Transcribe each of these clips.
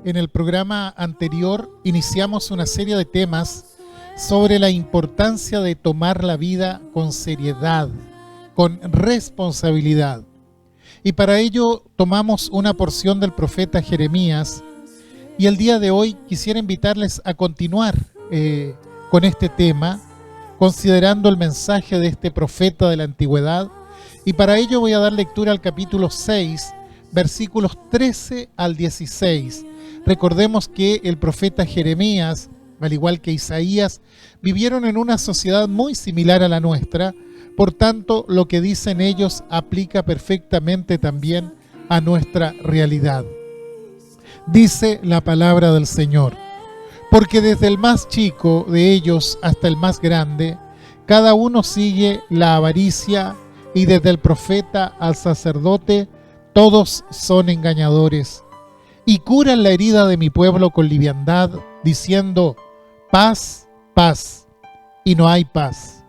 En el programa anterior iniciamos una serie de temas sobre la importancia de tomar la vida con seriedad, con responsabilidad. Y para ello tomamos una porción del profeta Jeremías, y el día de hoy quisiera invitarles a continuar con este tema, considerando el mensaje de este profeta de la antigüedad, y para ello voy a dar lectura al capítulo 6, versículos 13 al 16. Recordemos que el profeta Jeremías, al igual que Isaías, vivieron en una sociedad muy similar a la nuestra, por tanto, lo que dicen ellos aplica perfectamente también a nuestra realidad. Dice la palabra del Señor: porque desde el más chico de ellos hasta el más grande, cada uno sigue la avaricia, y desde el profeta al sacerdote, todos son engañadores. Y curan la herida de mi pueblo con liviandad, diciendo: paz, paz, y no hay paz.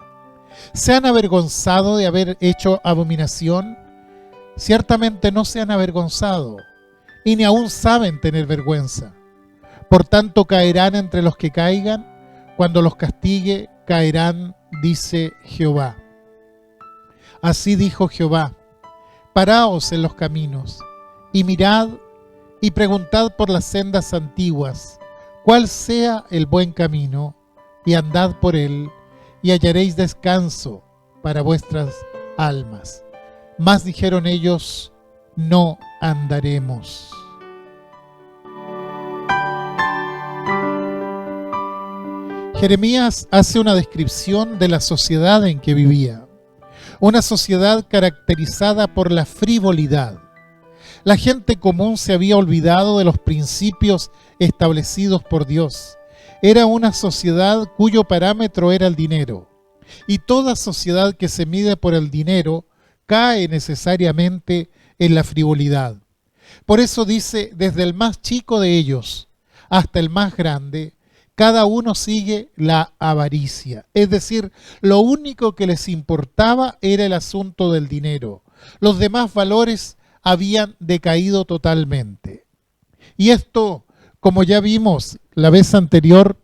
¿Se han avergonzado de haber hecho abominación? Ciertamente no se han avergonzado, y ni aún saben tener vergüenza. Por tanto caerán entre los que caigan, cuando los castigue caerán, dice Jehová. Así dijo Jehová: paraos en los caminos, y mirad, y preguntad por las sendas antiguas, cuál sea el buen camino, y andad por él, y hallaréis descanso para vuestras almas. Mas dijeron ellos: no andaremos. Jeremías hace una descripción de la sociedad en que vivía, una sociedad caracterizada por la frivolidad. La gente común se había olvidado de los principios establecidos por Dios. Era una sociedad cuyo parámetro era el dinero. Y toda sociedad que se mide por el dinero cae necesariamente en la frivolidad. Por eso dice: desde el más chico de ellos hasta el más grande, cada uno sigue la avaricia. Es decir, lo único que les importaba era el asunto del dinero. Los demás valores habían decaído totalmente. Y esto, como ya vimos la vez anterior,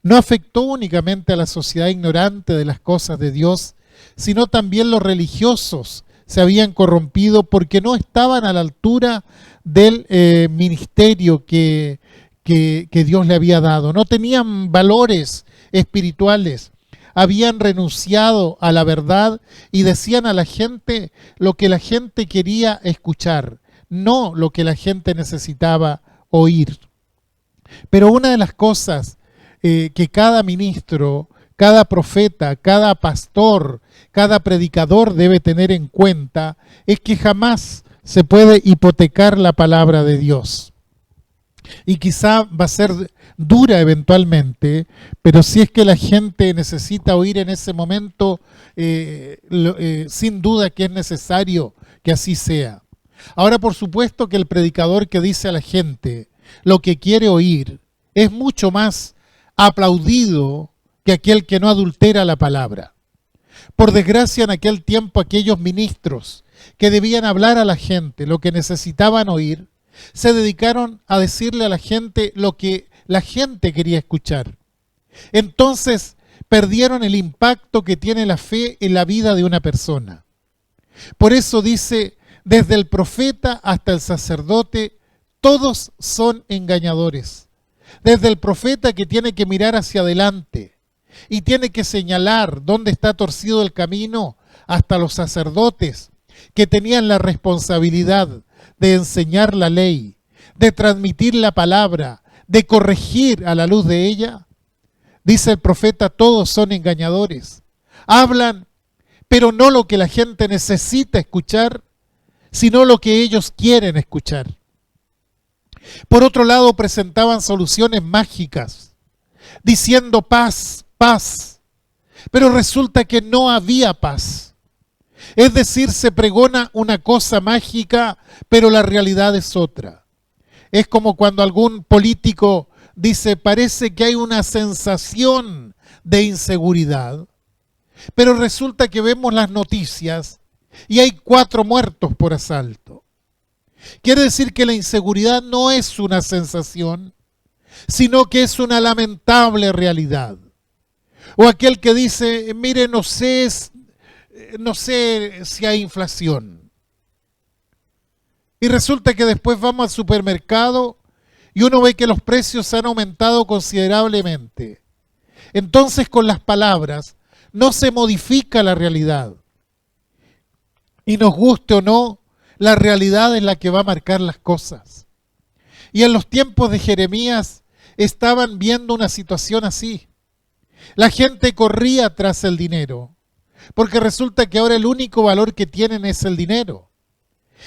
no afectó únicamente a la sociedad ignorante de las cosas de Dios, sino también los religiosos se habían corrompido porque no estaban a la altura del ministerio que Dios le había dado. No tenían valores espirituales. Habían renunciado a la verdad y decían a la gente lo que la gente quería escuchar, no lo que la gente necesitaba oír. Pero una de las cosas que cada ministro, cada profeta, cada pastor, cada predicador debe tener en cuenta es que jamás se puede hipotecar la palabra de Dios. Y quizá va a ser dura eventualmente, pero si es que la gente necesita oír en ese momento, sin duda que es necesario que así sea. Ahora, por supuesto que el predicador que dice a la gente lo que quiere oír es mucho más aplaudido que aquel que no adultera la palabra. Por desgracia, en aquel tiempo, aquellos ministros que debían hablar a la gente lo que necesitaban oír, se dedicaron a decirle a la gente lo que la gente quería escuchar. Entonces perdieron el impacto que tiene la fe en la vida de una persona. Por eso dice: desde el profeta hasta el sacerdote, todos son engañadores. Desde el profeta, que tiene que mirar hacia adelante y tiene que señalar dónde está torcido el camino, hasta los sacerdotes, que tenían la responsabilidad de enseñar la ley, de transmitir la palabra, de corregir a la luz de ella. Dice el profeta: todos son engañadores. Hablan, pero no lo que la gente necesita escuchar, sino lo que ellos quieren escuchar. Por otro lado, presentaban soluciones mágicas, diciendo paz, paz. Pero resulta que no había paz. Es decir, se pregona una cosa mágica, pero la realidad es otra. Es como cuando algún político dice: parece que hay una sensación de inseguridad, pero resulta que vemos las noticias y hay 4 muertos por asalto. Quiere decir que la inseguridad no es una sensación, sino que es una lamentable realidad. O aquel que dice, mire, no sé si hay inflación. Y resulta que después vamos al supermercado y uno ve que los precios han aumentado considerablemente. Entonces, con las palabras no se modifica la realidad. Y nos guste o no, la realidad es la que va a marcar las cosas. Y en los tiempos de Jeremías estaban viendo una situación así. La gente corría tras el dinero, porque resulta que ahora el único valor que tienen es el dinero.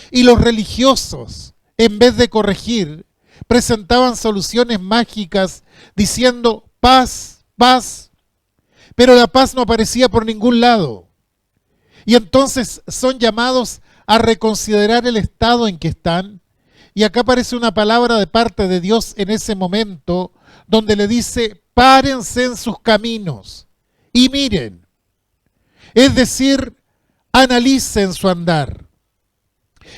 Y los religiosos, en vez de corregir, presentaban soluciones mágicas diciendo paz, paz, pero la paz no aparecía por ningún lado. Y entonces son llamados a reconsiderar el estado en que están. Y acá aparece una palabra de parte de Dios en ese momento, donde le dice, párense en sus caminos y miren. Es decir, analicen su andar.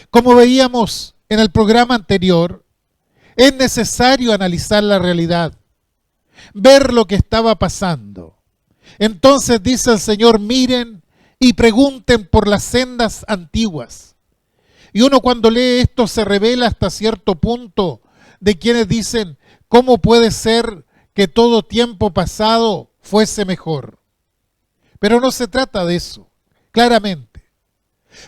Como veíamos en el programa anterior, es necesario analizar la realidad, ver lo que estaba pasando. Entonces dice el Señor, miren y pregunten por las sendas antiguas. Y uno cuando lee esto se revela hasta cierto punto de quienes dicen, ¿cómo puede ser que todo tiempo pasado fuese mejor? Pero no se trata de eso, claramente.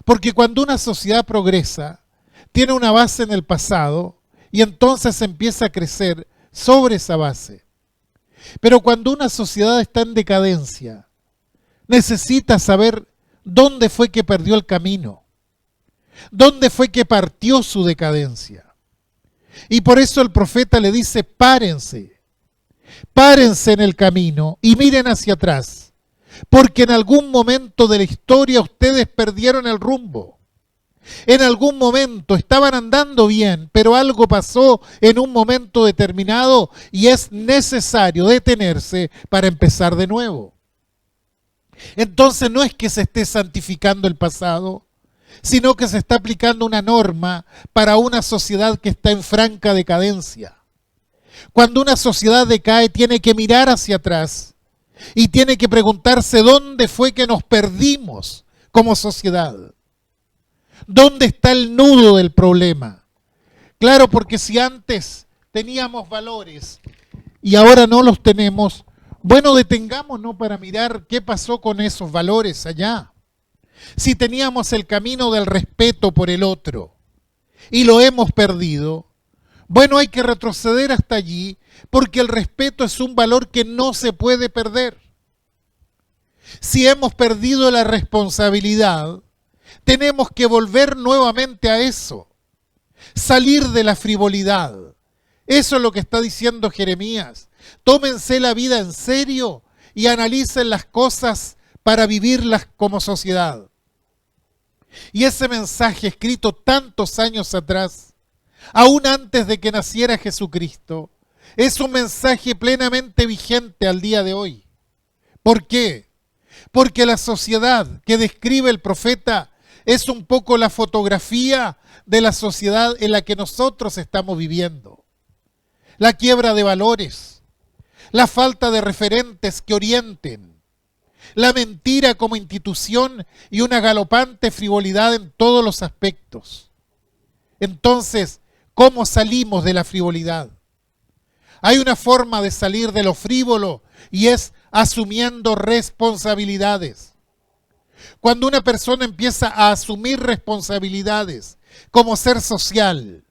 Porque cuando una sociedad progresa, tiene una base en el pasado y entonces empieza a crecer sobre esa base. Pero cuando una sociedad está en decadencia, necesita saber dónde fue que perdió el camino, dónde fue que partió su decadencia. Y por eso el profeta le dice, párense, párense en el camino y miren hacia atrás, porque en algún momento de la historia ustedes perdieron el rumbo. En algún momento estaban andando bien, pero algo pasó en un momento determinado y es necesario detenerse para empezar de nuevo. Entonces no es que se esté santificando el pasado, sino que se está aplicando una norma para una sociedad que está en franca decadencia. Cuando una sociedad decae, tiene que mirar hacia atrás y tiene que preguntarse dónde fue que nos perdimos como sociedad. ¿Dónde está el nudo del problema? Claro, porque si antes teníamos valores y ahora no los tenemos, bueno, detengámonos para mirar qué pasó con esos valores allá. Si teníamos el camino del respeto por el otro y lo hemos perdido, bueno, hay que retroceder hasta allí porque el respeto es un valor que no se puede perder. Si hemos perdido la responsabilidad, tenemos que volver nuevamente a eso, salir de la frivolidad. Eso es lo que está diciendo Jeremías. Tómense la vida en serio y analicen las cosas para vivirlas como sociedad. Y ese mensaje escrito tantos años atrás, aún antes de que naciera Jesucristo, es un mensaje plenamente vigente al día de hoy. ¿Por qué? Porque la sociedad que describe el profeta es un poco la fotografía de la sociedad en la que nosotros estamos viviendo. La quiebra de valores, la falta de referentes que orienten, la mentira como institución y una galopante frivolidad en todos los aspectos. Entonces, ¿cómo salimos de la frivolidad? Hay una forma de salir de lo frívolo y es asumiendo responsabilidades. Cuando una persona empieza a asumir responsabilidades como ser social,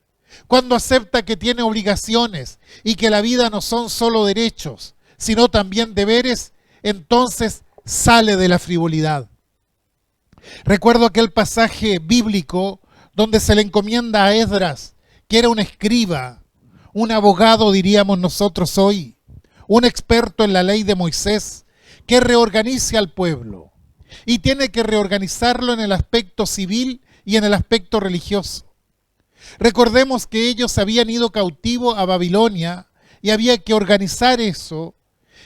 cuando acepta que tiene obligaciones y que la vida no son solo derechos, sino también deberes, entonces sale de la frivolidad. Recuerdo aquel pasaje bíblico donde se le encomienda a Esdras, que era un escriba, un abogado diríamos nosotros hoy, un experto en la ley de Moisés, que reorganice al pueblo. Y tiene que reorganizarlo en el aspecto civil y en el aspecto religioso. Recordemos que ellos habían ido cautivos a Babilonia y había que organizar eso.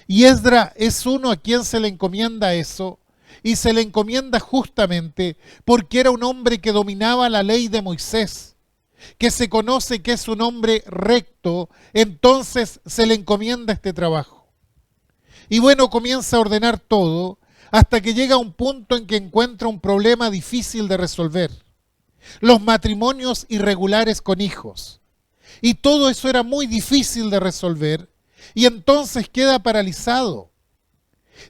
Y Esdras es uno a quien se le encomienda eso. y se le encomienda justamente porque era un hombre que dominaba la ley de Moisés, que se conoce que es un hombre recto, entonces se le encomienda este trabajo. Y bueno, comienza a ordenar todo hasta que llega a un punto en que encuentra un problema difícil de resolver: los matrimonios irregulares con hijos. Y todo eso era muy difícil de resolver y entonces queda paralizado.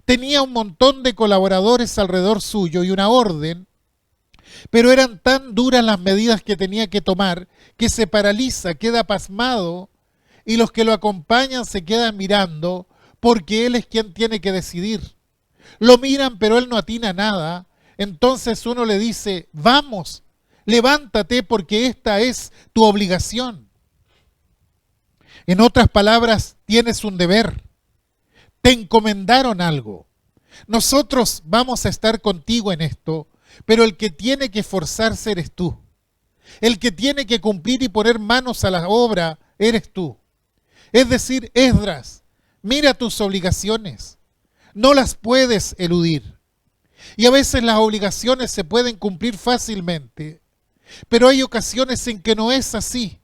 Tenía un montón de colaboradores alrededor suyo y una orden, pero eran tan duras las medidas que tenía que tomar que se paraliza, queda pasmado, y los que lo acompañan se quedan mirando porque él es quien tiene que decidir. Lo miran, pero él no atina nada. Entonces uno le dice: vamos, levántate porque esta es tu obligación. En otras palabras, tienes un deber. Te encomendaron algo. Nosotros vamos a estar contigo en esto, pero el que tiene que esforzarse eres tú. El que tiene que cumplir y poner manos a la obra eres tú. Es decir, Esdras, mira tus obligaciones. No las puedes eludir. Y a veces las obligaciones se pueden cumplir fácilmente, pero hay ocasiones en que no es así,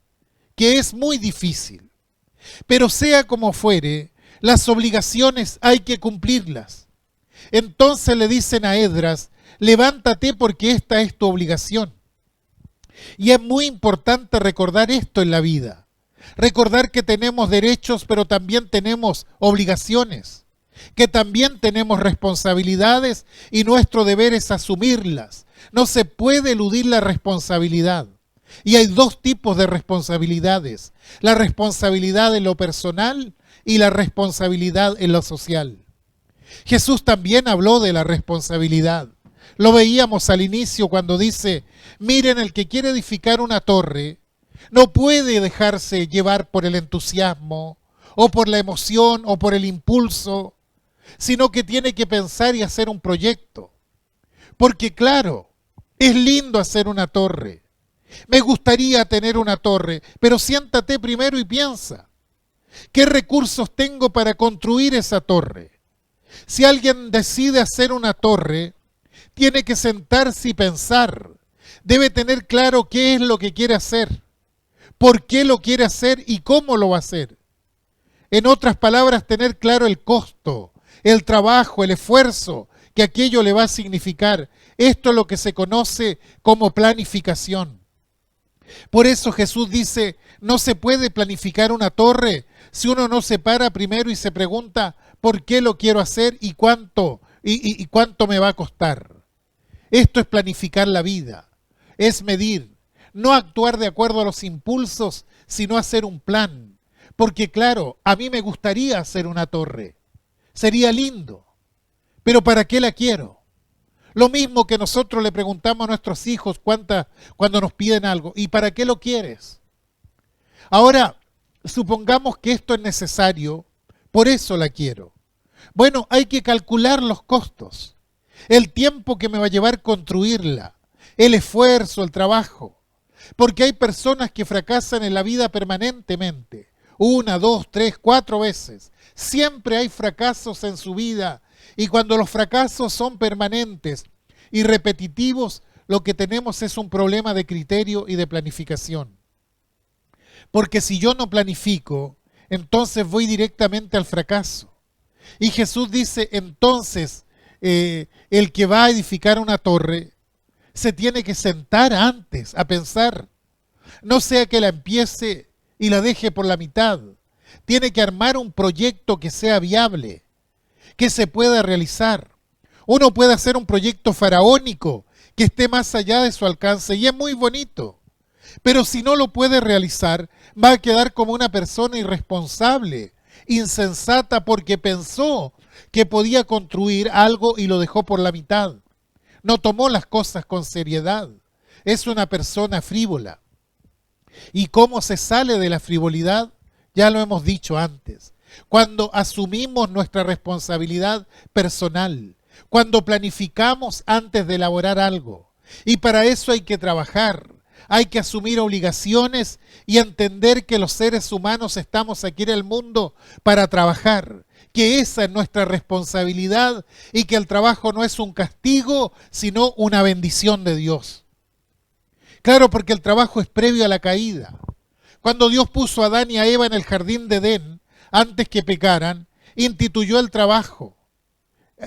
que es muy difícil. Pero sea como fuere, las obligaciones hay que cumplirlas. Entonces le dicen a Esdras: levántate porque esta es tu obligación. Y es muy importante recordar esto en la vida. Recordar que tenemos derechos, pero también tenemos obligaciones. Que también tenemos responsabilidades y nuestro deber es asumirlas. No se puede eludir la responsabilidad. Y hay dos tipos de responsabilidades: la responsabilidad en lo personal y la responsabilidad en lo social. Jesús también habló de la responsabilidad. Lo veíamos al inicio cuando dice: miren, el que quiere edificar una torre no puede dejarse llevar por el entusiasmo o por la emoción o por el impulso, sino que tiene que pensar y hacer un proyecto. Porque claro, es lindo hacer una torre. Me gustaría tener una torre, pero siéntate primero y piensa: ¿qué recursos tengo para construir esa torre? Si alguien decide hacer una torre, tiene que sentarse y pensar. Debe tener claro qué es lo que quiere hacer, por qué lo quiere hacer y cómo lo va a hacer. En otras palabras, tener claro el costo, el trabajo, el esfuerzo que aquello le va a significar. Esto es lo que se conoce como planificación. Por eso Jesús dice: no se puede planificar una torre si uno no se para primero y se pregunta por qué lo quiero hacer y cuánto me va a costar. Esto es planificar la vida, es medir, no actuar de acuerdo a los impulsos, sino hacer un plan. Porque claro, a mí me gustaría hacer una torre, sería lindo, pero ¿para qué la quiero? Lo mismo que nosotros le preguntamos a nuestros hijos cuando nos piden algo: ¿y para qué lo quieres? Ahora, supongamos que esto es necesario, por eso la quiero. Bueno, hay que calcular los costos, el tiempo que me va a llevar construirla, el esfuerzo, el trabajo. Porque hay personas que fracasan en la vida permanentemente, 1, 2, 3, 4 veces. Siempre hay fracasos en su vida. Y cuando los fracasos son permanentes y repetitivos, lo que tenemos es un problema de criterio y de planificación. Porque si yo no planifico, entonces voy directamente al fracaso. Y Jesús dice: entonces, el que va a edificar una torre se tiene que sentar antes a pensar. No sea que la empiece y la deje por la mitad. Tiene que armar un proyecto que sea viable, que se pueda realizar. Uno puede hacer un proyecto faraónico que esté más allá de su alcance y es muy bonito, pero si no lo puede realizar, va a quedar como una persona irresponsable, insensata, porque pensó que podía construir algo y lo dejó por la mitad. No tomó las cosas con seriedad. Es una persona frívola. ¿Y cómo se sale de la frivolidad? Ya lo hemos dicho antes. Cuando asumimos nuestra responsabilidad personal, cuando planificamos antes de elaborar algo. Y para eso hay que trabajar, hay que asumir obligaciones y entender que los seres humanos estamos aquí en el mundo para trabajar, que esa es nuestra responsabilidad y que el trabajo no es un castigo, sino una bendición de Dios. Claro, porque el trabajo es previo a la caída. Cuando Dios puso a Adán y a Eva en el jardín de Edén, antes que pecaran, instituyó el trabajo.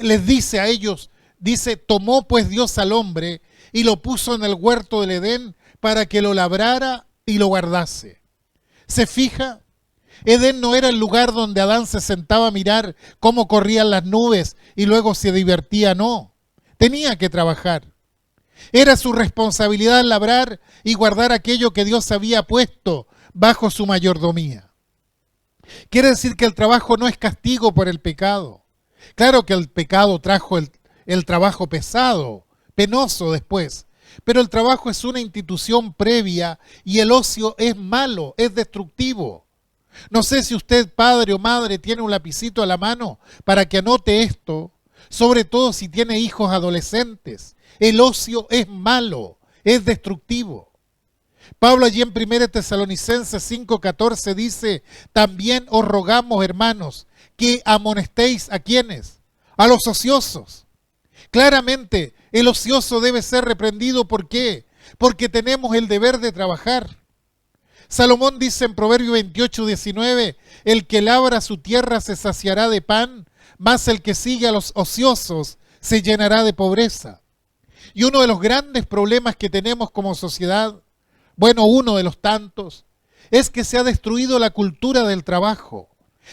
Les dice a ellos, dice, tomó pues Dios al hombre y lo puso en el huerto del Edén para que lo labrara y lo guardase. ¿Se fija? Edén no era el lugar donde Adán se sentaba a mirar cómo corrían las nubes y luego se divertía, no. Tenía que trabajar. Era su responsabilidad labrar y guardar aquello que Dios había puesto bajo su mayordomía. Quiere decir que el trabajo no es castigo por el pecado. Claro que el pecado trajo el trabajo pesado, penoso después, pero el trabajo es una institución previa y el ocio es malo, es destructivo. No sé si usted, padre o madre, tiene un lapicito a la mano para que anote esto, sobre todo si tiene hijos adolescentes. El ocio es malo, es destructivo. Pablo allí en 1 Tesalonicenses 5:14 dice, también os rogamos, hermanos, que amonestéis a ¿quiénes? A los ociosos. Claramente, el ocioso debe ser reprendido. ¿Por qué? Porque tenemos el deber de trabajar. Salomón dice en Proverbio 28:19, el que labra su tierra se saciará de pan, mas el que sigue a los ociosos se llenará de pobreza. Y uno de los grandes problemas que tenemos como sociedad, bueno, uno de los tantos, es que se ha destruido la cultura del trabajo,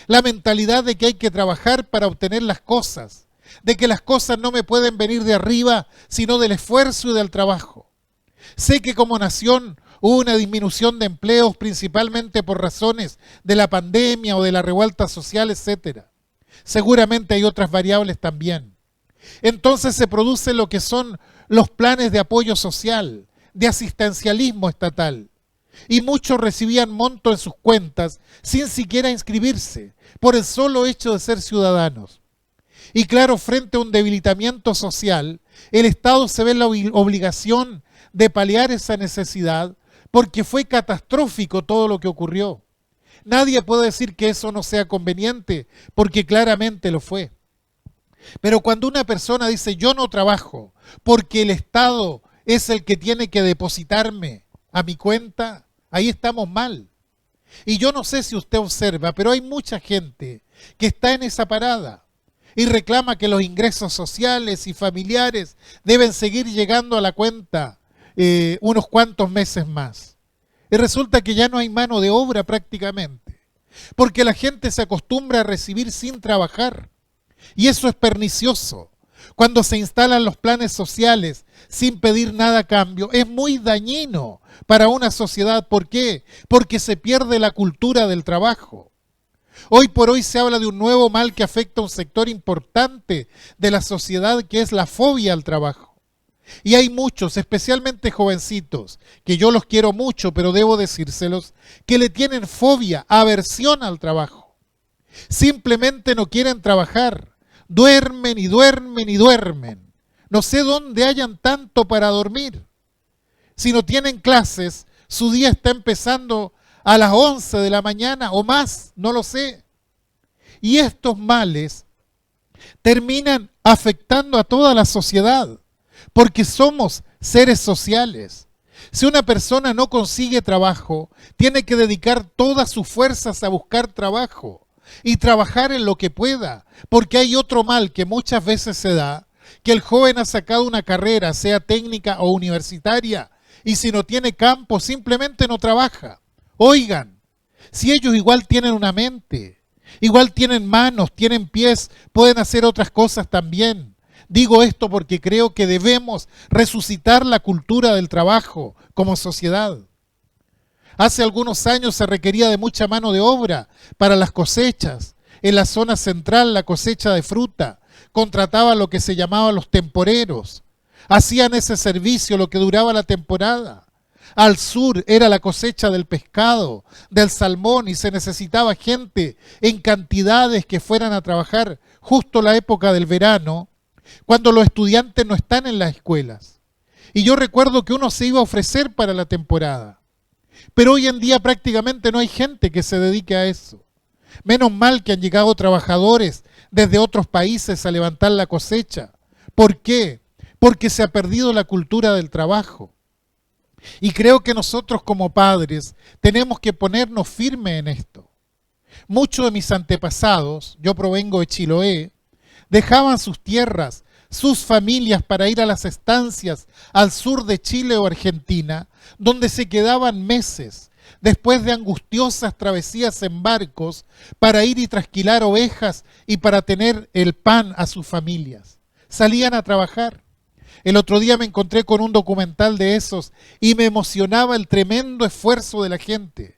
la mentalidad de que hay que trabajar para obtener las cosas, de que las cosas no me pueden venir de arriba, sino del esfuerzo y del trabajo. Sé que como nación hubo una disminución de empleos principalmente por razones de la pandemia o de la revuelta social, etc. Seguramente hay otras variables también. Entonces se produce lo que son los planes de apoyo social, de asistencialismo estatal. Y muchos recibían monto en sus cuentas sin siquiera inscribirse, por el solo hecho de ser ciudadanos. Y claro, frente a un debilitamiento social, el Estado se ve en la obligación de paliar esa necesidad porque fue catastrófico todo lo que ocurrió. Nadie puede decir que eso no sea conveniente, porque claramente lo fue. Pero cuando una persona dice yo no trabajo porque el Estado es el que tiene que depositarme a mi cuenta, ahí estamos mal. Y yo no sé si usted observa, pero hay mucha gente que está en esa parada y reclama que los ingresos sociales y familiares deben seguir llegando a la cuenta unos cuantos meses más. Y resulta que ya no hay mano de obra prácticamente, porque la gente se acostumbra a recibir sin trabajar. Y eso es pernicioso. Cuando se instalan los planes sociales sin pedir nada a cambio, es muy dañino para una sociedad. ¿Por qué? Porque se pierde la cultura del trabajo. Hoy por hoy se habla de un nuevo mal que afecta a un sector importante de la sociedad, que es la fobia al trabajo. Y hay muchos, especialmente jovencitos, que yo los quiero mucho, pero debo decírselos, que le tienen fobia, aversión al trabajo. Simplemente no quieren trabajar. Duermen y duermen y duermen. No sé dónde hayan tanto para dormir. Si no tienen clases, su día está empezando a las 11 de la mañana o más, no lo sé. Y estos males terminan afectando a toda la sociedad, porque somos seres sociales. Si una persona no consigue trabajo, tiene que dedicar todas sus fuerzas a buscar trabajo y trabajar en lo que pueda, porque hay otro mal que muchas veces se da, que el joven ha sacado una carrera, sea técnica o universitaria, y si no tiene campo, simplemente no trabaja. Oigan, si ellos igual tienen una mente, igual tienen manos, tienen pies, pueden hacer otras cosas también. Digo esto porque creo que debemos resucitar la cultura del trabajo como sociedad. Hace algunos años se requería de mucha mano de obra para las cosechas. En la zona central, la cosecha de fruta, contrataban lo que se llamaban los temporeros. Hacían ese servicio lo que duraba la temporada. Al sur era la cosecha del pescado, del salmón, y se necesitaba gente en cantidades que fueran a trabajar justo la época del verano, cuando los estudiantes no están en las escuelas. Y yo recuerdo que uno se iba a ofrecer para la temporada. Pero hoy en día prácticamente no hay gente que se dedique a eso. Menos mal que han llegado trabajadores desde otros países a levantar la cosecha. ¿Por qué? Porque se ha perdido la cultura del trabajo. Y creo que nosotros como padres tenemos que ponernos firmes en esto. Muchos de mis antepasados, yo provengo de Chiloé, dejaban sus tierras, sus familias para ir a las estancias al sur de Chile o Argentina, donde se quedaban meses, después de angustiosas travesías en barcos, para ir y trasquilar ovejas y para tener el pan a sus familias. Salían a trabajar. El otro día me encontré con un documental de esos y me emocionaba el tremendo esfuerzo de la gente.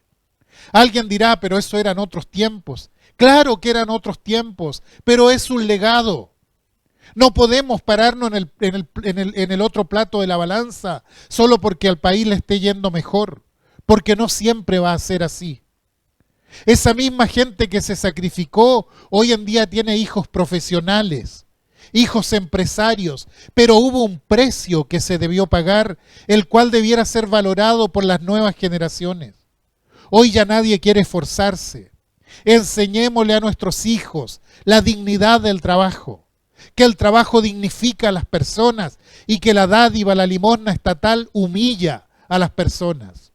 Alguien dirá, pero eso eran otros tiempos. Claro que eran otros tiempos, pero es un legado. No podemos pararnos en el otro plato de la balanza solo porque al país le esté yendo mejor, porque no siempre va a ser así. Esa misma gente que se sacrificó hoy en día tiene hijos profesionales, hijos empresarios, pero hubo un precio que se debió pagar, el cual debiera ser valorado por las nuevas generaciones. Hoy ya nadie quiere esforzarse. Enseñémosle a nuestros hijos la dignidad del trabajo, que el trabajo dignifica a las personas y que la dádiva, la limosna estatal humilla a las personas.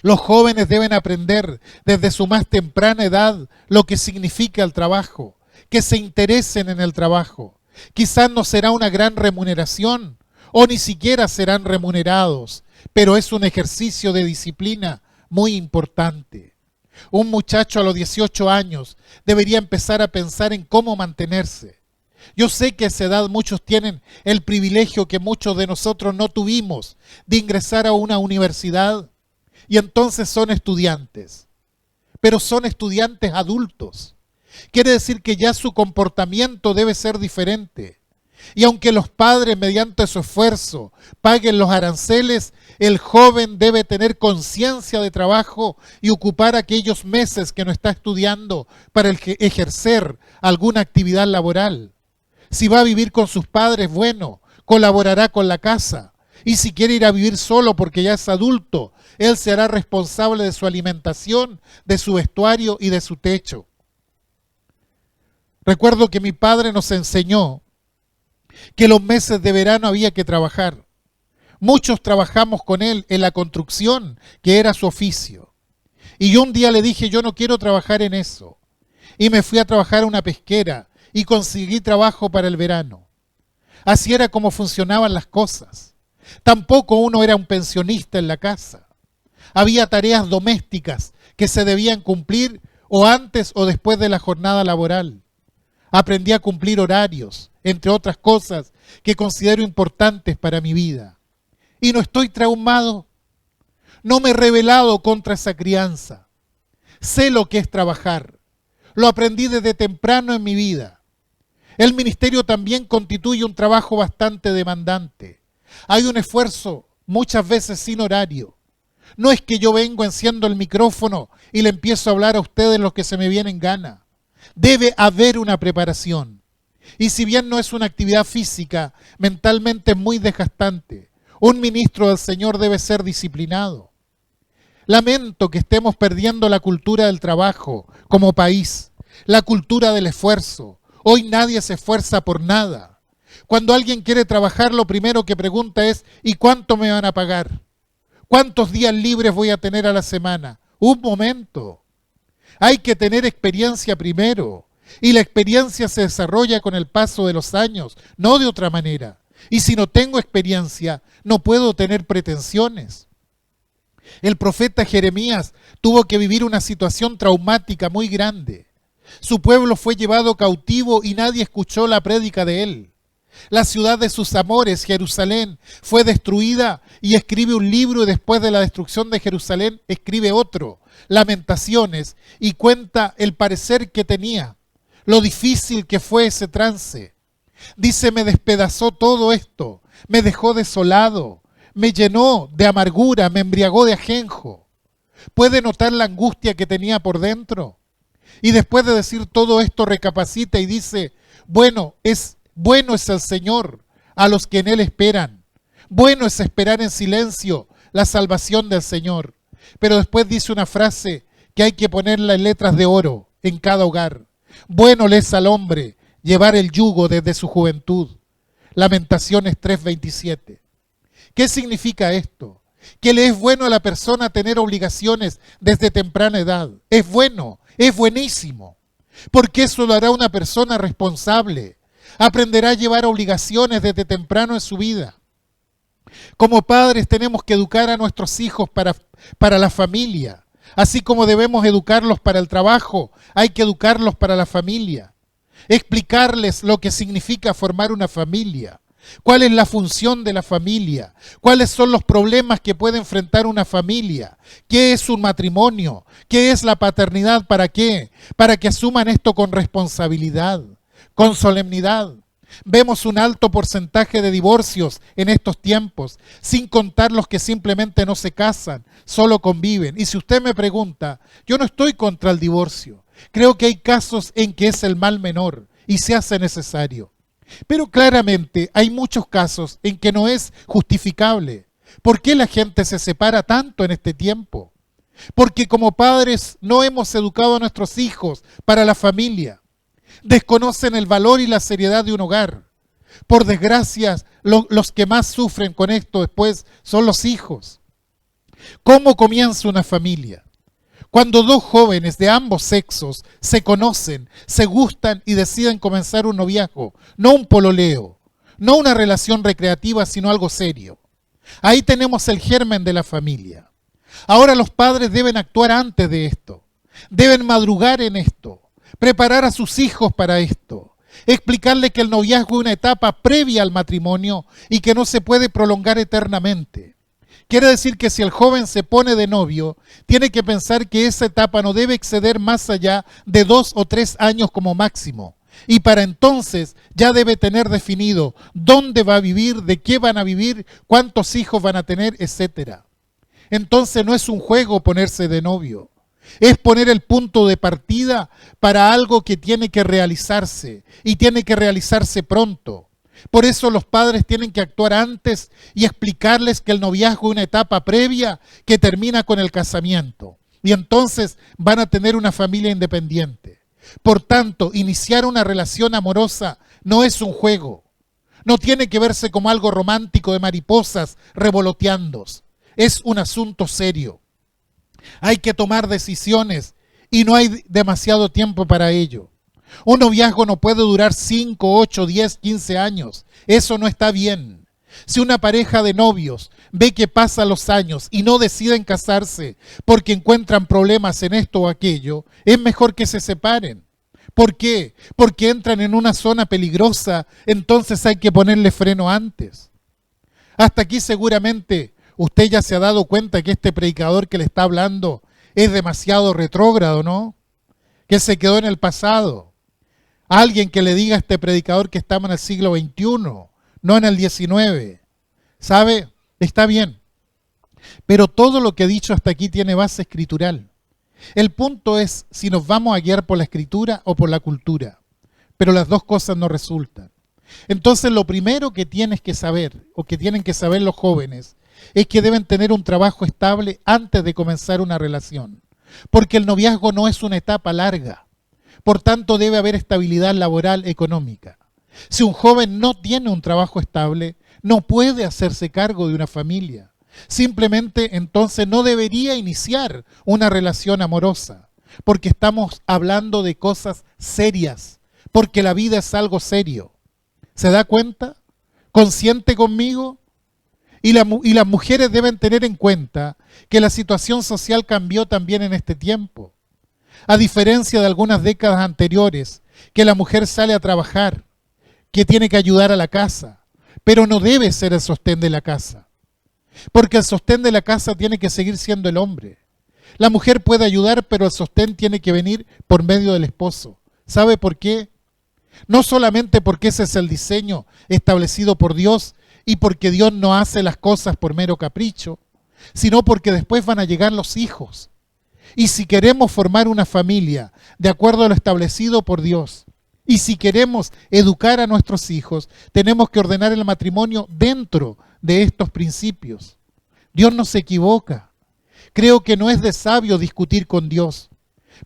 Los jóvenes deben aprender desde su más temprana edad lo que significa el trabajo, que se interesen en el trabajo. Quizás no será una gran remuneración o ni siquiera serán remunerados, pero es un ejercicio de disciplina muy importante. Un muchacho a los 18 años debería empezar a pensar en cómo mantenerse. Yo sé que a esa edad muchos tienen el privilegio que muchos de nosotros no tuvimos de ingresar a una universidad y entonces son estudiantes, pero son estudiantes adultos. Quiere decir que ya su comportamiento debe ser diferente. Y aunque los padres mediante su esfuerzo paguen los aranceles, el joven debe tener conciencia de trabajo y ocupar aquellos meses que no está estudiando para ejercer alguna actividad laboral. Si va a vivir con sus padres, bueno, colaborará con la casa. Y si quiere ir a vivir solo porque ya es adulto, él se hará responsable de su alimentación, de su vestuario y de su techo. Recuerdo que mi padre nos enseñó que los meses de verano había que trabajar. Muchos trabajamos con él en la construcción, que era su oficio. Y yo un día le dije, yo no quiero trabajar en eso. Y me fui a trabajar a una pesquera y conseguí trabajo para el verano. Así era como funcionaban las cosas. Tampoco uno era un pensionista en la casa. Había tareas domésticas que se debían cumplir o antes o después de la jornada laboral. Aprendí a cumplir horarios, entre otras cosas que considero importantes para mi vida. Y no estoy traumado. No me he rebelado contra esa crianza. Sé lo que es trabajar. Lo aprendí desde temprano en mi vida. El ministerio también constituye un trabajo bastante demandante. Hay un esfuerzo muchas veces sin horario. No es que yo vengo, enciendo el micrófono y le empiezo a hablar a ustedes lo que se me viene en gana. Debe haber una preparación. Y si bien no es una actividad física, mentalmente es muy desgastante. Un ministro del Señor debe ser disciplinado. Lamento que estemos perdiendo la cultura del trabajo como país, la cultura del esfuerzo. Hoy nadie se esfuerza por nada. Cuando alguien quiere trabajar, lo primero que pregunta es, ¿y cuánto me van a pagar? ¿Cuántos días libres voy a tener a la semana? Un momento. Hay que tener experiencia primero. Y la experiencia se desarrolla con el paso de los años, no de otra manera. Y si no tengo experiencia, no puedo tener pretensiones. El profeta Jeremías tuvo que vivir una situación traumática muy grande. Su pueblo fue llevado cautivo y nadie escuchó la prédica de él. La ciudad de sus amores, Jerusalén, fue destruida y escribe un libro y después de la destrucción de Jerusalén escribe otro, Lamentaciones, y cuenta el parecer que tenía, lo difícil que fue ese trance. Dice, me despedazó todo esto, me dejó desolado, me llenó de amargura, me embriagó de ajenjo. ¿Puede notar la angustia que tenía por dentro? Y después de decir todo esto recapacita y dice, bueno es el Señor a los que en Él esperan. Bueno es esperar en silencio la salvación del Señor. Pero después dice una frase que hay que ponerla en letras de oro. en cada hogar. Bueno le es al hombre llevar el yugo desde su juventud. Lamentaciones 3:27. ¿Qué significa esto? Que le es bueno a la persona tener obligaciones desde temprana edad. Es bueno, es buenísimo, porque eso lo hará una persona responsable. Aprenderá a llevar obligaciones desde temprano en su vida. Como padres tenemos que educar a nuestros hijos para la familia. Así como debemos educarlos para el trabajo, hay que educarlos para la familia. Explicarles lo que significa formar una familia. ¿Cuál es la función de la familia? ¿Cuáles son los problemas que puede enfrentar una familia? ¿Qué es un matrimonio? ¿Qué es la paternidad? ¿Para qué? Para que asuman esto con responsabilidad, con solemnidad. Vemos un alto porcentaje de divorcios en estos tiempos, sin contar los que simplemente no se casan, solo conviven. Y si usted me pregunta, yo no estoy contra el divorcio. Creo que hay casos en que es el mal menor y se hace necesario. Pero claramente hay muchos casos en que no es justificable. ¿Por qué la gente se separa tanto en este tiempo? Porque como padres no hemos educado a nuestros hijos para la familia. Desconocen el valor y la seriedad de un hogar. Por desgracia, los que más sufren con esto después son los hijos. ¿Cómo comienza una familia? Cuando dos jóvenes de ambos sexos se conocen, se gustan y deciden comenzar un noviazgo, no un pololeo, no una relación recreativa, sino algo serio. Ahí tenemos el germen de la familia. Ahora los padres deben actuar antes de esto, deben madrugar en esto, preparar a sus hijos para esto, explicarle que el noviazgo es una etapa previa al matrimonio y que no se puede prolongar eternamente. Quiere decir que si el joven se pone de novio, tiene que pensar que esa etapa no debe exceder más allá de 2 o 3 años como máximo. Y para entonces ya debe tener definido dónde va a vivir, de qué van a vivir, cuántos hijos van a tener, etc. Entonces no es un juego ponerse de novio. Es poner el punto de partida para algo que tiene que realizarse y tiene que realizarse pronto. Por eso los padres tienen que actuar antes y explicarles que el noviazgo es una etapa previa que termina con el casamiento. Y entonces van a tener una familia independiente. Por tanto, iniciar una relación amorosa no es un juego. No tiene que verse como algo romántico de mariposas revoloteando. Es un asunto serio. Hay que tomar decisiones y no hay demasiado tiempo para ello. Un noviazgo no puede durar 5, 8, 10, 15 años. Eso no está bien. Si una pareja de novios ve que pasan los años y no deciden casarse porque encuentran problemas en esto o aquello, es mejor que se separen. ¿Por qué? Porque entran en una zona peligrosa, entonces hay que ponerle freno antes. Hasta aquí seguramente usted ya se ha dado cuenta que este predicador que le está hablando es demasiado retrógrado, ¿no? Que se quedó en el pasado. Alguien que le diga a este predicador que estamos en el siglo XXI, no en el XIX. ¿Sabe? Está bien. Pero todo lo que he dicho hasta aquí tiene base escritural. El punto es si nos vamos a guiar por la escritura o por la cultura. Pero las dos cosas no resultan. Entonces lo primero que tienes que saber, o que tienen que saber los jóvenes, es que deben tener un trabajo estable antes de comenzar una relación. Porque el noviazgo no es una etapa larga. Por tanto, debe haber estabilidad laboral económica. Si un joven no tiene un trabajo estable, no puede hacerse cargo de una familia. Simplemente entonces no debería iniciar una relación amorosa, porque estamos hablando de cosas serias, porque la vida es algo serio. ¿Se da cuenta? ¿Consciente conmigo? Y las mujeres deben tener en cuenta que la situación social cambió también en este tiempo. A diferencia de algunas décadas anteriores, que la mujer sale a trabajar, que tiene que ayudar a la casa, pero no debe ser el sostén de la casa. Porque el sostén de la casa tiene que seguir siendo el hombre. La mujer puede ayudar, pero el sostén tiene que venir por medio del esposo. ¿Sabe por qué? No solamente porque ese es el diseño establecido por Dios y porque Dios no hace las cosas por mero capricho, sino porque después van a llegar los hijos. Y si queremos formar una familia de acuerdo a lo establecido por Dios, y si queremos educar a nuestros hijos, tenemos que ordenar el matrimonio dentro de estos principios. Dios no se equivoca. Creo que no es de sabio discutir con Dios.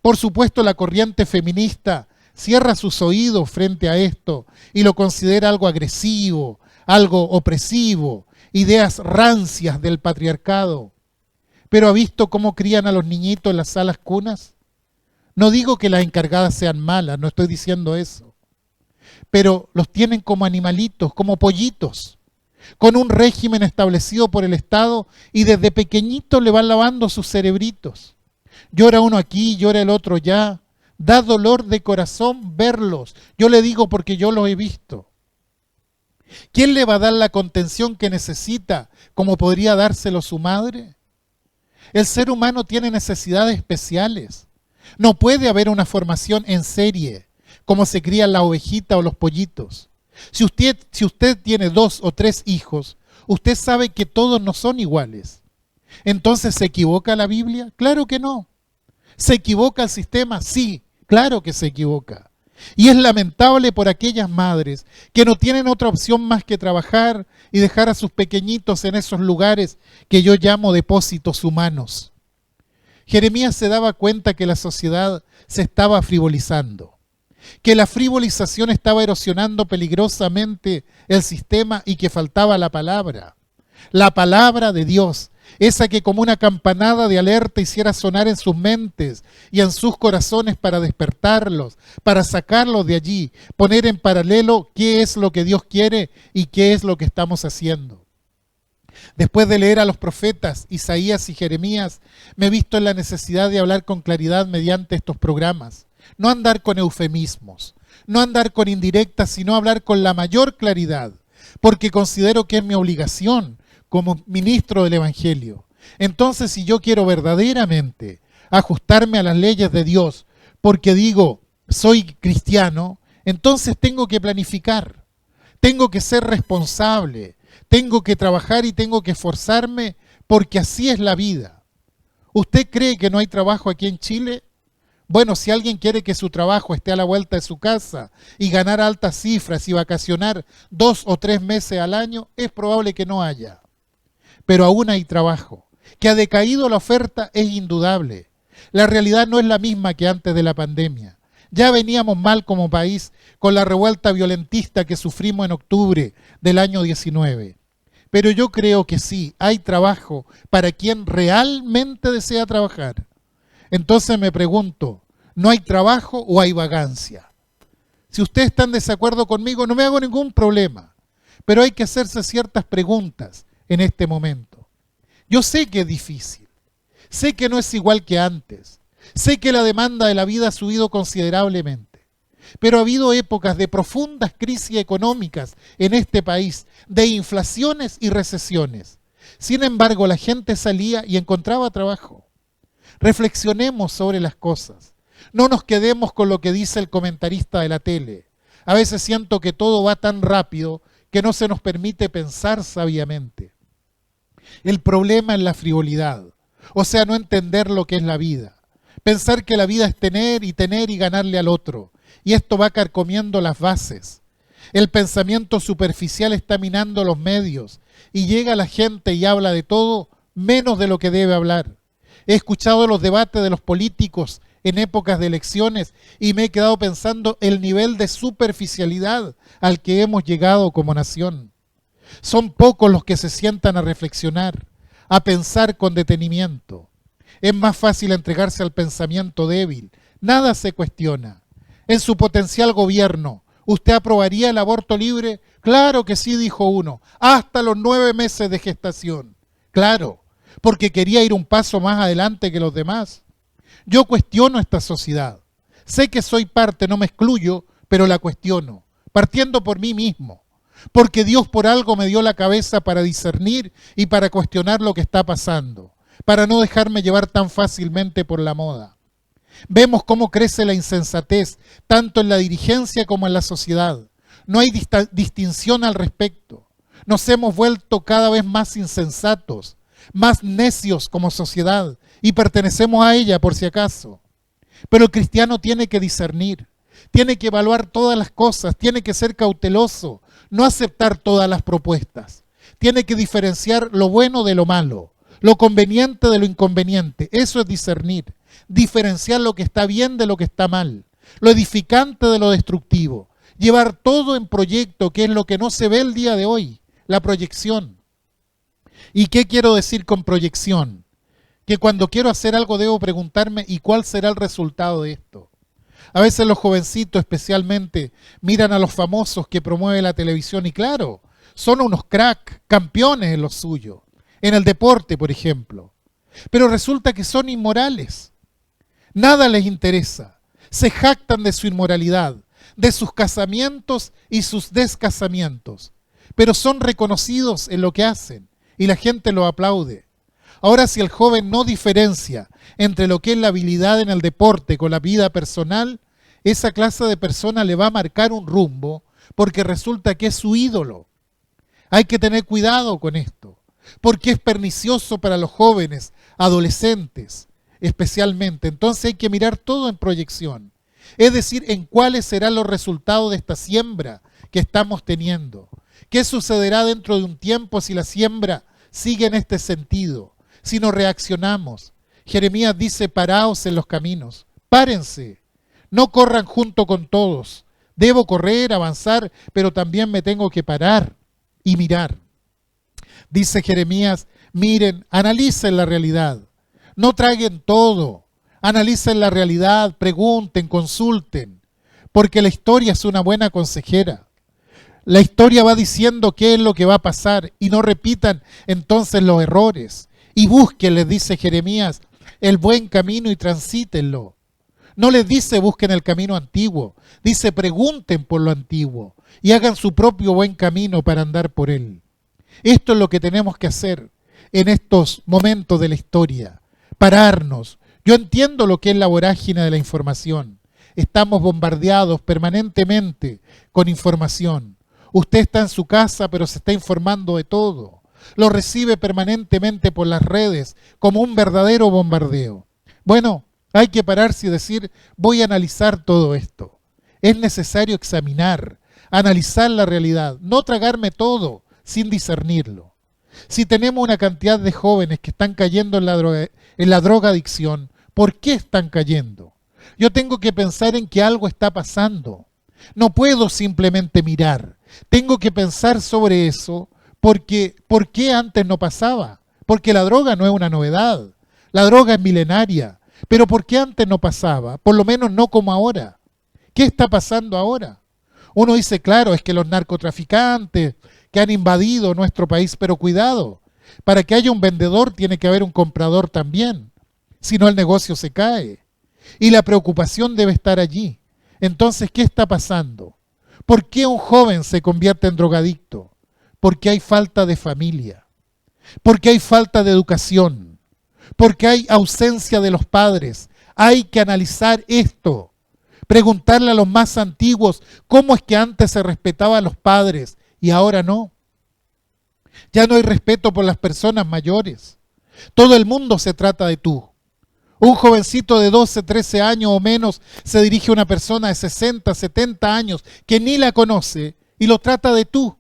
Por supuesto, la corriente feminista cierra sus oídos frente a esto y lo considera algo agresivo, algo opresivo, ideas rancias del patriarcado. Pero ¿ha visto cómo crían a los niñitos en las salas cunas? No digo que las encargadas sean malas, no estoy diciendo eso. Pero los tienen como animalitos, como pollitos, con un régimen establecido por el Estado y desde pequeñitos le van lavando sus cerebritos. Llora uno aquí, llora el otro allá. Da dolor de corazón verlos. Yo le digo porque yo los he visto. ¿Quién le va a dar la contención que necesita como podría dárselo su madre? El ser humano tiene necesidades especiales. No puede haber una formación en serie, como se crían las ovejitas o los pollitos. Si usted tiene 2 o 3 hijos, usted sabe que todos no son iguales. ¿Entonces se equivoca la Biblia? Claro que no. ¿Se equivoca el sistema? Sí, claro que se equivoca. Y es lamentable por aquellas madres que no tienen otra opción más que trabajar y dejar a sus pequeñitos en esos lugares que yo llamo depósitos humanos. Jeremías se daba cuenta que la sociedad se estaba frivolizando, que la frivolización estaba erosionando peligrosamente el sistema y que faltaba la palabra de Dios, esa que como una campanada de alerta hiciera sonar en sus mentes y en sus corazones para despertarlos, para sacarlos de allí, poner en paralelo qué es lo que Dios quiere y qué es lo que estamos haciendo. Después de leer a los profetas Isaías y Jeremías, me he visto en la necesidad de hablar con claridad mediante estos programas. No andar con eufemismos, no andar con indirectas, sino hablar con la mayor claridad, porque considero que es mi obligación como ministro del Evangelio. Entonces, si yo quiero verdaderamente ajustarme a las leyes de Dios, porque digo, soy cristiano, entonces tengo que planificar, tengo que ser responsable, tengo que trabajar y tengo que esforzarme, porque así es la vida. ¿Usted cree que no hay trabajo aquí en Chile? Bueno, si alguien quiere que su trabajo esté a la vuelta de su casa y ganar altas cifras y vacacionar 2 o 3 meses al año, es probable que no haya. Pero aún hay trabajo. Que ha decaído la oferta es indudable. La realidad no es la misma que antes de la pandemia. Ya veníamos mal como país con la revuelta violentista que sufrimos en octubre del año 19. Pero yo creo que sí, hay trabajo para quien realmente desea trabajar. Entonces me pregunto, ¿no hay trabajo o hay vagancia? Si ustedes están en desacuerdo conmigo, no me hago ningún problema. Pero hay que hacerse ciertas preguntas en este momento. Yo sé que es difícil, sé que no es igual que antes, sé que la demanda de la vida ha subido considerablemente, pero ha habido épocas de profundas crisis económicas en este país, de inflaciones y recesiones. Sin embargo, la gente salía y encontraba trabajo. Reflexionemos sobre las cosas. No nos quedemos con lo que dice el comentarista de la tele. A veces siento que todo va tan rápido que no se nos permite pensar sabiamente. El problema es la frivolidad, o sea, no entender lo que es la vida. Pensar que la vida es tener y ganarle al otro. Y esto va carcomiendo las bases. El pensamiento superficial está minando los medios y llega la gente y habla de todo menos de lo que debe hablar. He escuchado los debates de los políticos en épocas de elecciones y me he quedado pensando el nivel de superficialidad al que hemos llegado como nación. Son pocos los que se sientan a reflexionar, a pensar con detenimiento. Es más fácil entregarse al pensamiento débil. Nada se cuestiona. En su potencial gobierno, ¿usted aprobaría el aborto libre? Claro que sí, dijo uno. Hasta los 9 meses de gestación. Claro, porque quería ir un paso más adelante que los demás. Yo cuestiono esta sociedad. Sé que soy parte, no me excluyo, pero la cuestiono, partiendo por mí mismo. Porque Dios por algo me dio la cabeza para discernir y para cuestionar lo que está pasando, para no dejarme llevar tan fácilmente por la moda. Vemos cómo crece la insensatez, tanto en la dirigencia como en la sociedad. No hay distinción al respecto. Nos hemos vuelto cada vez más insensatos, más necios como sociedad, y pertenecemos a ella por si acaso. Pero el cristiano tiene que discernir, tiene que evaluar todas las cosas, tiene que ser cauteloso, no aceptar todas las propuestas. Tiene que diferenciar lo bueno de lo malo, lo conveniente de lo inconveniente. Eso es discernir. diferenciar lo que está bien de lo que está mal, lo edificante de lo destructivo, llevar todo en proyecto, que es lo que no se ve el día de hoy, la proyección. ¿Y qué quiero decir con proyección? Que cuando quiero hacer algo debo preguntarme, ¿y cuál será el resultado de esto? A veces los jovencitos especialmente miran a los famosos que promueve la televisión y claro, son unos crack, campeones en lo suyo, en el deporte, por ejemplo. Pero resulta que son inmorales. Nada les interesa. Se jactan de su inmoralidad, de sus casamientos y sus descasamientos. Pero son reconocidos en lo que hacen y la gente los aplaude. Ahora, si el joven no diferencia entre lo que es la habilidad en el deporte con la vida personal, esa clase de persona le va a marcar un rumbo porque resulta que es su ídolo. Hay que tener cuidado con esto, porque es pernicioso para los jóvenes, adolescentes especialmente. Entonces hay que mirar todo en proyección, es decir, en cuáles serán los resultados de esta siembra que estamos teniendo. ¿Qué sucederá dentro de un tiempo si la siembra sigue en este sentido? Si no reaccionamos. Jeremías dice, paraos en los caminos, párense, no corran junto con todos. Debo correr, avanzar, pero también me tengo que parar y mirar. Dice Jeremías, miren, analicen la realidad, no traguen todo, analicen la realidad, pregunten, consulten, porque la historia es una buena consejera. La historia va diciendo qué es lo que va a pasar y no repitan entonces los errores. Y busquen, les dice Jeremías, el buen camino y transítenlo. No les dice busquen el camino antiguo, dice pregunten por lo antiguo y hagan su propio buen camino para andar por él. Esto es lo que tenemos que hacer en estos momentos de la historia, pararnos. Yo entiendo lo que es la vorágine de la información. Estamos bombardeados permanentemente con información. Usted está en su casa, pero se está informando de todo. Lo recibe permanentemente por las redes como un verdadero bombardeo. Bueno, hay que pararse y decir, voy a analizar todo esto. Es necesario examinar, analizar la realidad, no tragarme todo sin discernirlo. Si tenemos una cantidad de jóvenes que están cayendo en la drogadicción, ¿por qué están cayendo? Yo tengo que pensar en que algo está pasando. No puedo simplemente mirar. Tengo que pensar sobre eso porque ¿por qué antes no pasaba? Porque la droga no es una novedad. La droga es milenaria. Pero ¿por qué antes no pasaba? Por lo menos no como ahora. ¿Qué está pasando ahora? Uno dice, claro, es que los narcotraficantes que han invadido nuestro país, pero cuidado, para que haya un vendedor tiene que haber un comprador también, si no el negocio se cae. Y la preocupación debe estar allí. Entonces, ¿qué está pasando? ¿Por qué un joven se convierte en drogadicto? Porque hay falta de familia, porque hay falta de educación, porque hay ausencia de los padres. Hay que analizar esto, preguntarle a los más antiguos cómo es que antes se respetaba a los padres y ahora no. Ya no hay respeto por las personas mayores. Todo el mundo se trata de tú. Un jovencito de 12, 13 años o menos se dirige a una persona de 60, 70 años que ni la conoce y lo trata de tú.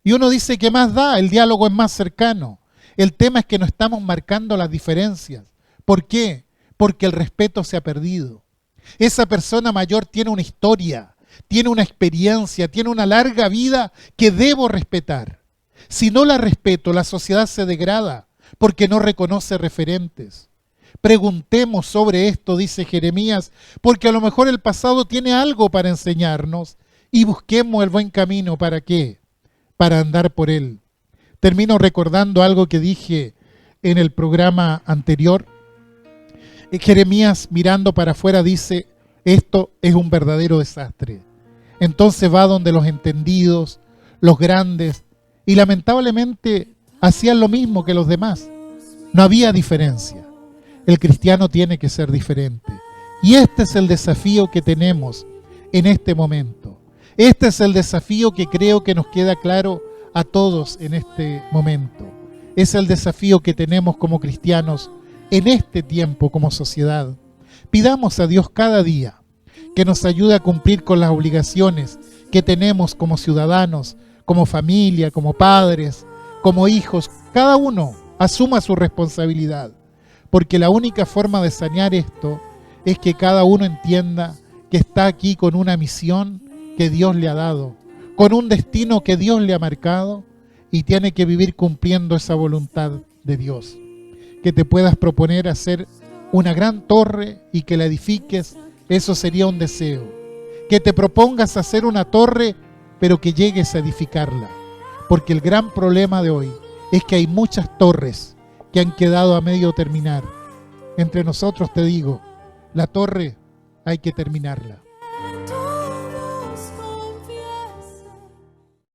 Y uno dice, ¿qué más da? El diálogo es más cercano. El tema es que no estamos marcando las diferencias. ¿Por qué? Porque el respeto se ha perdido. Esa persona mayor tiene una historia, tiene una experiencia, tiene una larga vida que debo respetar. Si no la respeto, la sociedad se degrada porque no reconoce referentes. Preguntemos sobre esto, dice Jeremías, porque a lo mejor el pasado tiene algo para enseñarnos y busquemos el buen camino. ¿Para qué? Para andar por él. Termino recordando algo que dije en el programa anterior. Jeremías, mirando para afuera, dice, esto es un verdadero desastre. Entonces va donde los entendidos, los grandes, y lamentablemente hacían lo mismo que los demás. No había diferencia. El cristiano tiene que ser diferente. Y este es el desafío que tenemos en este momento. Este es el desafío que creo que nos queda claro a todos en este momento. Es el desafío que tenemos como cristianos en este tiempo como sociedad. Pidamos a Dios cada día que nos ayude a cumplir con las obligaciones que tenemos como ciudadanos, como familia, como padres, como hijos. Cada uno asuma su responsabilidad. porque la única forma de sanear esto es que cada uno entienda que está aquí con una misión que Dios le ha dado, con un destino que Dios le ha marcado y tiene que vivir cumpliendo esa voluntad de Dios. Que te puedas proponer hacer una gran torre y que la edifiques, eso sería un deseo. Que te propongas hacer una torre, pero que llegues a edificarla. Porque el gran problema de hoy es que hay muchas torres que han quedado a medio terminar. Entre nosotros te digo, la torre hay que terminarla.